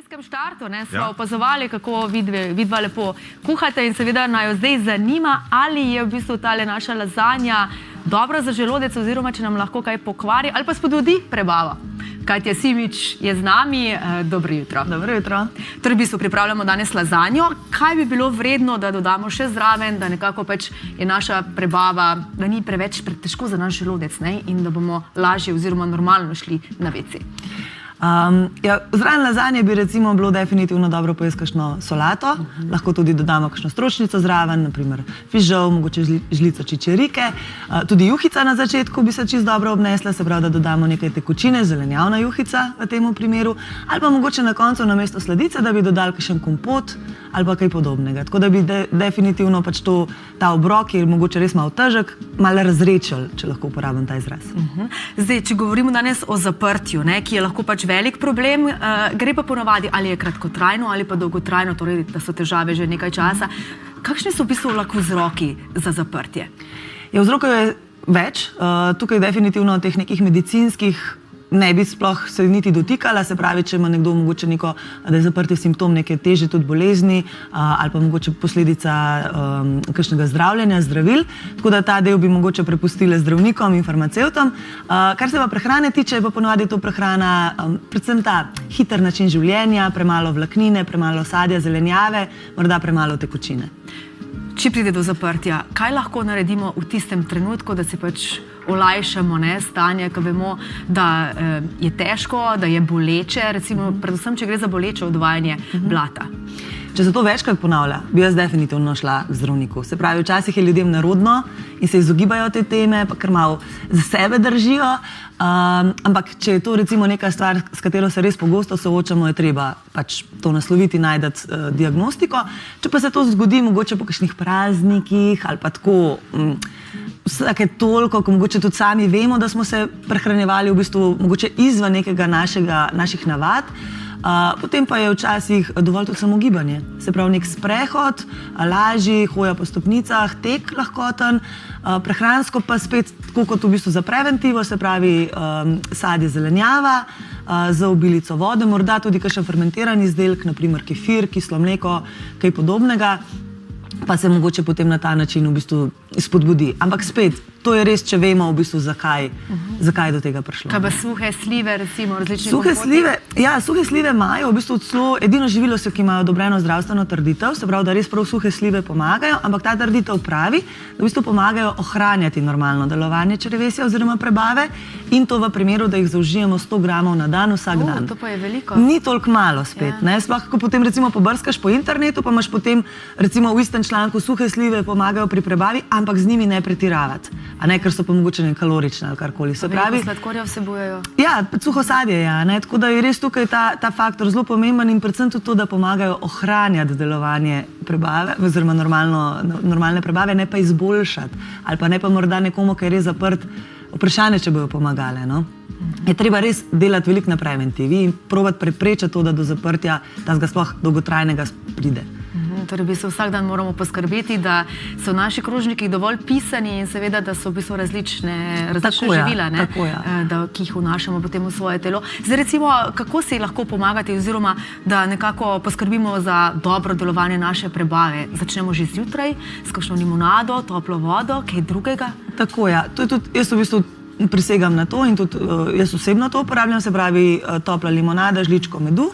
nizkem štartu smo opazovali, kako vidva lepo kuhate in seveda naj jo zdaj zanima, ali je v bistvu tale naša lazanja dobra za želodec oziroma če nam lahko kaj pokvari ali pa spodbudi prebavo. Katja Simič je z nami. Dobro jutro. Dobro jutro. Torej, v bistvu pripravljamo danes lazanjo. Kaj bi bilo vredno, da dodamo še zraven, da nekako pač je naša prebava, da ni preveč težko za naš želodec, ne? In da bomo lažje oziroma normalno šli na WC? Zraven lazanje bi recimo bilo definitivno dobro pojesti kakšno solato, lahko tudi dodamo kakšno stročnico zraven, naprimer fižol, mogoče žlico čičerike, tudi juhica na začetku bi se čisto dobro obnesla, se pravi, da dodamo nekaj tekočine, zelenjavna juhica v tem primeru, ali pa mogoče na koncu namesto sladice, da bi dodali kakšen kompot ali pa kaj podobnega. Tako da bi definitivno pač ta obrok, ki je mogoče res malo težek, malo razrečil, če lahko uporabim ta izraz. Zdaj, če govorimo danes o zaprtju, ki je lahko pač velik problem, gre pa ponavadi, ali je kratkotrajno ali pa dolgotrajno, torej, da so težave že nekaj časa. Kakšni so v bistvu lahko vzroki za zaprtje? Vzrokov je več. Tukaj definitivno teh nekih medicinskih ne bi sploh se niti dotikala, se pravi, če ima nekdo mogoče da je zaprti simptom neke težje tudi bolezni ali pa mogoče posledica kakšnega zdravljenja, zdravil, tako da ta del bi mogoče prepustile zdravnikom in farmacevtom. Kar se pa prehrane tiče, je pa ponovadi to prehrana, predvsem ta hiter način življenja, premalo vlaknine, premalo sadja, zelenjave, morda premalo tekočine. Če pride do zaprtja, kaj lahko naredimo v tistem trenutku, da si pač olajšamo stanje, ko vemo, da je težko, da je boleče, recimo predvsem, če gre za boleče odvajanje blata? Če se to večkrat ponavlja, bi jaz definitivno šla k zdravniku. Se pravi, včasih je ljudem nerodno in se izogibajo te teme, pa kar malo za sebe držijo, ampak če je to recimo neka stvar, s katero se res pogosto soočamo, je treba pač to nasloviti, najti diagnostiko. Če pa se to zgodi mogoče po kakšnih praznikih ali pa tako vsake toliko, ko mogoče tudi sami vemo, da smo se prehranjevali v bistvu mogoče izven nekega naših navad, potem pa je včasih dovolj tudi samo gibanje. Se pravi, nek sprehod, lažji, hoja po stopnicah, tek lahkoten, prehransko pa spet tako kot v bistvu za preventivo, se pravi sadje, zelenjava, za obilico vode, morda tudi kakšen fermentiran izdelek, naprimer kefir, kislo mleko, kaj podobnega, pa se mogoče potem na ta način v bistvu spodbudi. Ampak spet, to je res, če vemo v bistvu, zakaj je do tega prišlo. Kaj pa suhe slive, recimo, različni kompoti? Suhe slive imajo v bistvu celo edino živilo, ki imajo odobreno zdravstveno trditev, se pravi, da res prav suhe slive pomagajo, ampak ta trditev pravi, da v bistvu pomagajo ohranjati normalno delovanje črevesja oziroma prebave in to v primeru, da jih zaužijemo 100 gramov na dan vsak dan. To pa je veliko. Ni toliko malo spet. Sploh, ko potem recimo pobrskaš po internetu, pa imaš potem recimo v istem članku suhe slive pomagajo pri prebavi, ampak z njimi ne pretiravati. Ker so pa mogoče kalorične ali karkoli. Veliko sladkorja vsebujejo. Ja, suho sadje, tako da je res tukaj ta faktor zelo pomemben in predvsem tudi to, da pomagajo ohranjati delovanje prebave oziroma normalne prebave, ne pa izboljšati. Ali pa ne pa morda nekomu, ki je res zaprt, vprašanje, če bojo pomagale. Je treba res delati veliko na preventivi in probati preprečiti to, da do zaprtja tazga sploh dolgotrajnega pride. Torej, v bistvu vsak dan moramo poskrbeti, da so naši krožniki dovolj pisani in seveda, da so v bistvu različne živila, ki jih vnašamo potem v svoje telo. Zdaj recimo, kako si lahko pomagati oziroma, da nekako poskrbimo za dobro delovanje naše prebave? Začnemo že zjutraj s kakšno limonado, toplo vodo, kaj drugega? Tako, ja. To je tudi, jaz v bistvu prisegam na to in tudi jaz osebno to uporabljam, se pravi topla limonada, žličko medu.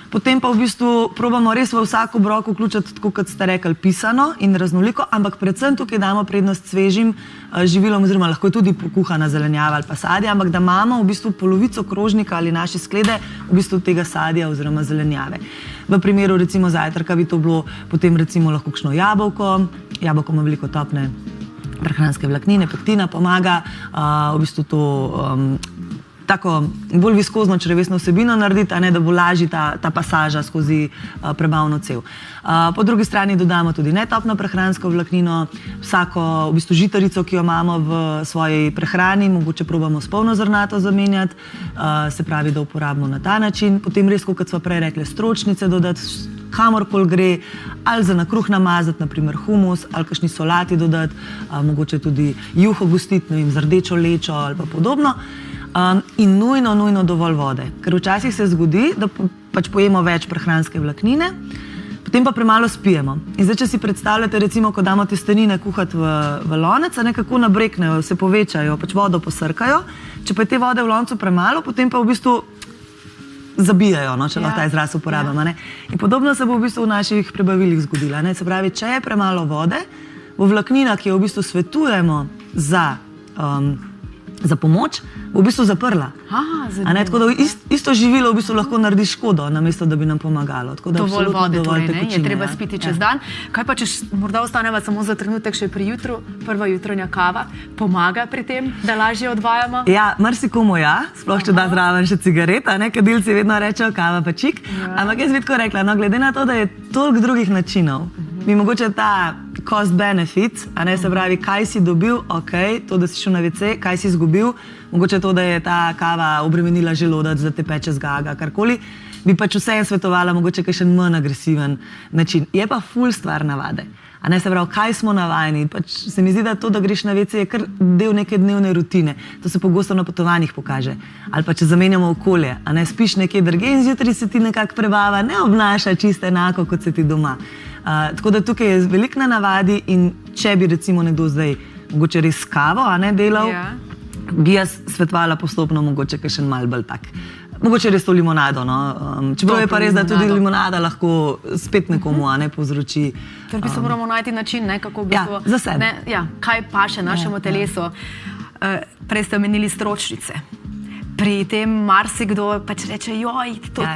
Potem pa v bistvu probamo res v vsak obrok vključiti, tako kot ste rekli, pisano in raznoliko, ampak predvsem tukaj damo prednost svežim živilom, oziroma lahko je tudi pokuhana zelenjava ali pa sadje, ampak da imamo v bistvu polovico krožnika ali naše sklede v bistvu tega sadja oziroma zelenjave. V primeru recimo zajtrka bi to bilo potem recimo lahko kakšno jabolko. Jabolko ima veliko topne prehranske vlaknine, pektina pomaga v bistvu to tako bolj viskozno črevesno vsebino narediti, da bo lažji ta pasaža skozi prebavno cev. Po drugi strani dodamo tudi netopno prehransko vlaknino, vsako v bistvu žitarico, ki jo imamo v svoji prehrani, mogoče probamo s polnozrnato zamenjati, se pravi, da uporabimo na ta način. Potem res, kot smo prej rekli, stročnice dodati, kamorkoli gre, ali za na kruh namazati, naprimer humus, ali kakšni solati dodati, mogoče tudi juho gostiti, z rdečo lečo ali pa podobno. In nujno dovolj vode. Ker včasih se zgodi, da pač pojemo več prehranske vlaknine, potem pa premalo spijemo. In zdaj, če si predstavljate, recimo, ko damo testenine kuhati v lonec, nekako nabreknejo, se povečajo, pač vodo posrkajo. Če pa je te vode v loncu premalo, potem pa v bistvu zabijajo, če lahko ta izraz uporabimo. In podobno se bo v bistvu v naših prebavilih zgodilo. Se pravi, če je premalo vode, bo vlaknina, ki jo v bistvu svetujemo za pomoč, bo v bistvu zaprla. Tako da isto živilo v bistvu lahko naredi škodo, namesto da bi nam pomagalo. Dovolj vode torej, je treba spiti čez dan. Kaj pa, če morda ostaneva samo za trenutek še pri jutru, prva jutranja kava, pomaga pri tem, da lažje odvajamo? Ja, marsikomu sploh če da zraven še cigareta, kadilci vedno rečejo kava pa čik, ampak jaz bi tako rekla, glede na to, da je toliko drugih načinov, bi mogoče ta cost benefit, se pravi, kaj si dobil, to, da si šel na WC, kaj si izgubil, mogoče to, da je ta kava obremenila želodec, da te peče zgaga, karkoli, bi pač vseeno svetovala mogoče kakšen manj agresiven način. Je pa ful stvar navade. Se pravi, kaj smo navajeni. Se mi zdi, da to, da greš na WC, je kar del neke dnevne rutine. To se pogosto na potovanjih pokaže. Ali pa če zamenjamo okolje, spiš nekje drugje in zjutraj se ti nekako prebava ne obnaša čisto enako, kot se ti doma. Tako da tukaj je veliko na navadi in če bi recimo nekdo zdaj mogoče res kavo delal, bi jaz svetovala postopno mogoče kakšen mal bolj tak. Mogoče res to limonado, čeprav je pa res, da tudi limonada lahko spet nekomu povzroči. Ker bi se moramo najti način, kako bi to... za sebe. Kaj paše našemu telesu. Prej ste omenili stročnice. Pri tem marsikdo pač reče,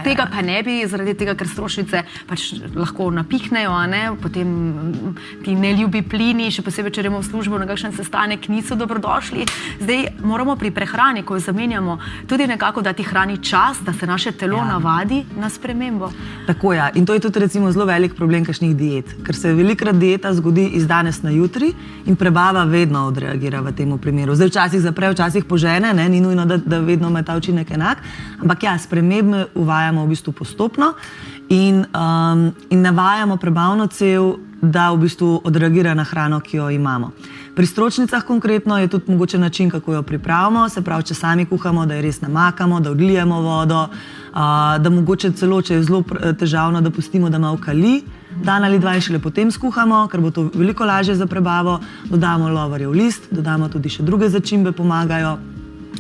tega pa ne bi, zaradi tega, ker stročnice pač lahko napihnejo, potem ti neljubi plini, še posebej, če gremo v službo na kakšen sestanek, niso dobrodošli. Zdaj moramo pri prehrani, ko jo zamenjamo, tudi nekako dati hrani čas, da se naše telo navadi na spremembo. Tako in to je tudi recimo zelo velik problem kakšnih diet, ker se velikrat dieta zgodi iz danes na jutri in prebava vedno odreagira v tem primeru. Zdaj včasih zapre, včasih požene, ni nujno, da vedno ima ta učinek enak, ampak spremembe uvajamo v bistvu postopno in navajamo prebavno cev, da v bistvu odreagira na hrano, ki jo imamo. Pri stročnicah konkretno je tudi mogoče način, kako jo pripravimo, se pravi, če sami kuhamo, da jo res namakamo, da odlijemo vodo, da mogoče celo, če je zelo težavno, da pustimo, da malo kali, dan ali dva in šele potem skuhamo, ker bo to veliko lažje za prebavo, dodamo lovorjev list, dodamo tudi še druge začimbe, pomagajo,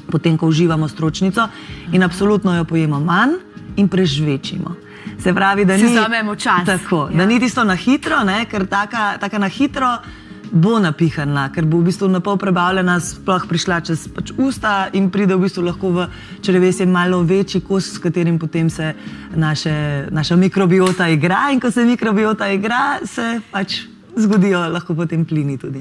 potem, ko uživamo stročnico in absolutno jo pojemo manj in prežvečimo. Se pravi, da si vzamemo čas. Tako, da ni tisto na hitro, ker taka na hitro bo napihana, ker bo v bistvu napol prebavljena, sploh prišla čez usta in pride v bistvu lahko v črevesje malo večji kos, s katerim potem se naša mikrobiota igra in ko se mikrobiota igra, se pač zgodijo lahko potem plini tudi.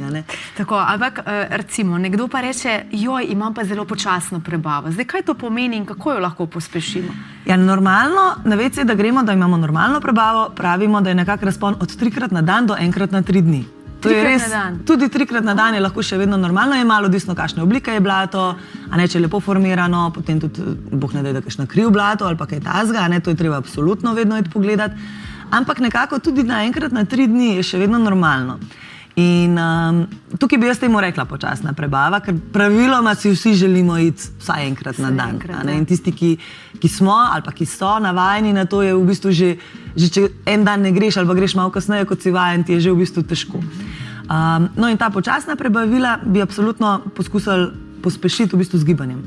Tako, ampak recimo, nekdo pa reče, imam pa zelo počasno prebavo. Zdaj, kaj to pomeni in kako jo lahko pospešimo? Normalno, na WC, da gremo, da imamo normalno prebavo, pravimo, da je nekak razpon od 3-krat na dan do 1-krat na 3 dni. To je res, tudi 3-krat na dan je lahko še vedno normalno, je malo odvisno, kakšne oblike je blato, če je lepo formirano, potem tudi, boh ne da kakšna kriv blato ali pa kaj tazga, to je treba absolutno vedno iti pogledati. Ampak nekako tudi na 1-krat na 3 dni je še vedno normalno. In tukaj bi jaz temu rekla počasna prebava, ker praviloma si vsi želimo iti vsaj 1-krat na dan. In tisti, ki smo ali pa ki so navajeni na to, je v bistvu že če en dan ne greš ali pa greš malo kasneje, kot si vajen, ti je že v bistvu težko. In ta počasna prebavila bi absolutno poskusili pospešiti v bistvu z gibanjem.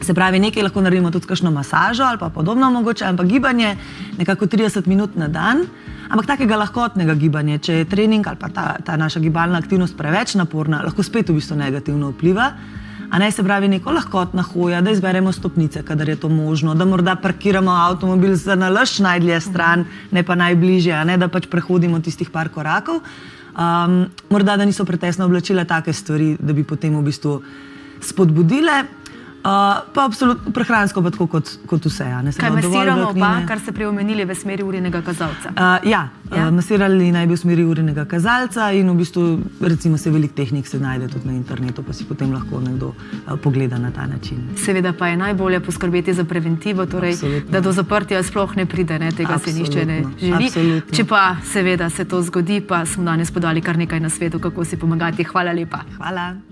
Se pravi, nekaj lahko naredimo tudi s kakšno masažo ali pa podobno mogoče, ampak gibanje nekako 30 minut na dan, ampak takega lahkotnega gibanja, če je trening ali pa ta naša gibalna aktivnost preveč naporna, lahko spet v bistvu negativno vpliva. Se pravi, neko lahkotna hoja, da izberemo stopnice, kadar je to možno, da morda parkiramo avtomobil za nalašč najdlje stran, ne pa najbližje, da pač prehodimo tistih par korakov. Morda, da niso pretesna oblačila, take stvari, da bi potem v bistvu spodbudile. Pa absolutno prehransko pa tako kot vse. Kaj masiramo pa, kar ste prej omenili v smeri urinega kazalca? Masirali naj bi v smeri urinega kazalca in v bistvu recimo se veliko tehnik se najde tudi na internetu, pa si potem lahko nekdo pogleda na ta način. Seveda pa je najbolje poskrbeti za preventivo, torej da do zaprtja sploh ne pride, tega se nišče ne želi. Če pa seveda se to zgodi, pa smo danes podali kar nekaj nasvetov, kako si pomagati. Hvala lepa. Hvala.